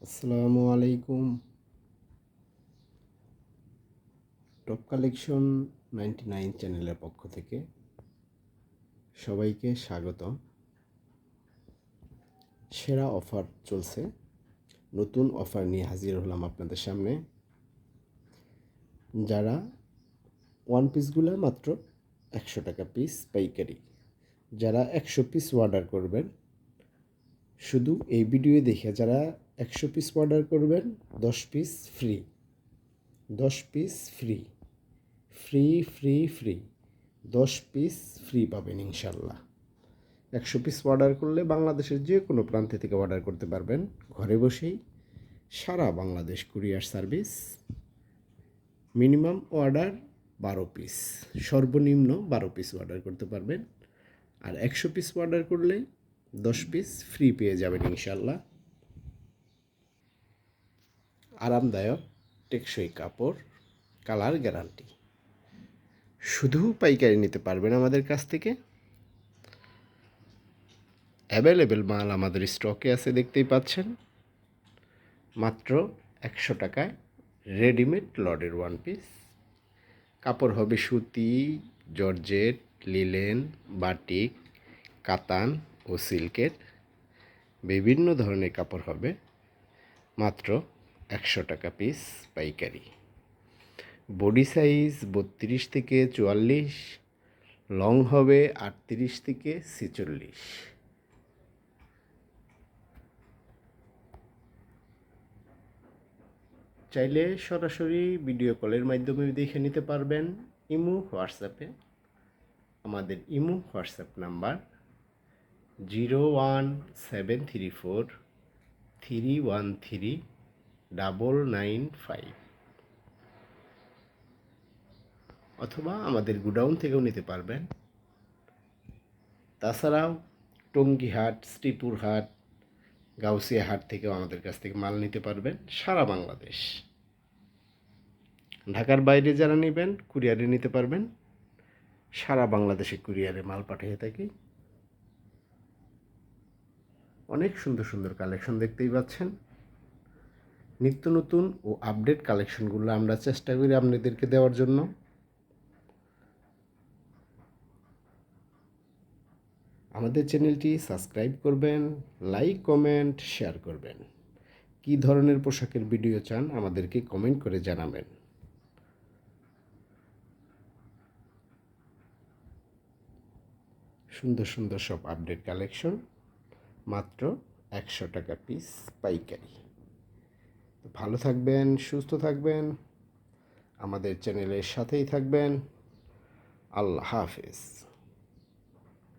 আসসালামু আলাইকুম। Top collection 99 চ্যানেলের পক্ষ থেকে সবাইকে স্বাগত। সেরা অফার চলছে, নতুন অফার নিয়ে হাজির হলাম আপনাদের সামনে। যারা ওয়ান পিসগুলো মাত্র 100 টাকা পিস পাইকারি, যারা 100 পিস অর্ডার করবেন, শুধু এই ভিডিও দেখে যারা 100 পিস অর্ডার করবেন 10 piece free, 10 piece free, free free free, 10 piece free পাবেন ইনশাল্লাহ। 100 পিস অর্ডার করলে বাংলাদেশের যে কোনো প্রান্তে থেকে অর্ডার করতে পারবেন ঘরে বসেই, সারা Bangladesh courier service. Minimum order 12 piece, সর্বনিম্ন 12 পিস অর্ডার করতে পারবেন। আর 100 পিস অর্ডার করলে 10 পিস ফ্রি পেয়ে যাবেন ইনশাল্লাহ। আরামদায়ক টেকসই কাপড়, কালার গ্যারান্টি। শুধু পাইকারি নিতে পারবেন আমাদের কাছ থেকে। অ্যাভেলেবেল মাল আমাদের স্টকে আছে, দেখতেই পাচ্ছেন। মাত্র 100 টাকায় রেডিমেড লডের ওয়ান পিস। কাপড় হবে সুতি, জর্জেট, লিলেন, বাটিক, কাতান ও সিল্কের। বিভিন্ন ধরনের কাপড় হবে, মাত্র 100 টাকা পিস পাইকারি। বডি সাইজ 32 থেকে 44, লং হবে 38 থেকে 46। চাইলে সরাসরি ভিডিও কলের মাধ্যমে দেখে নিতে পারবেন ইমো হোয়াটসঅ্যাপে। আমাদের ইমো হোয়াটসঅ্যাপ নাম্বার 01734313995, অথবা আমাদের গুডাউন থেকেও নিতে পারবেন। তাছাড়াও টঙ্গীহাট, শ্রীপুরহাট, গাউসিয়া হাট থেকেও আমাদের কাছ থেকে মাল নিতে পারবেন সারা বাংলাদেশ। ঢাকার বাইরে যারা নেবেন কুরিয়ারে নিতে পারবেন, সারা বাংলাদেশে কুরিয়ারে মাল পাঠিয়ে থাকি। অনেক সুন্দর সুন্দর কালেকশন দেখতেই পাচ্ছেন। নিত্য নতুন ও আপডেট কালেকশনগুলো আমরা চেষ্টা করি আপনাদেরকে দেওয়ার জন্য। আমাদের চ্যানেলটি সাবস্ক্রাইব করবেন, লাইক কমেন্ট শেয়ার করবেন। কী ধরনের পোশাকের ভিডিও চান আমাদেরকে কমেন্ট করে জানাবেন। সুন্দর সুন্দর সব আপডেট কালেকশন, মাত্র 100 টাকা পিস পাইকারি। ভালো থাকবেন, সুস্থ থাকবেন, আমাদের চ্যানেলের সাথেই থাকবেন। আল্লাহ হাফেজ।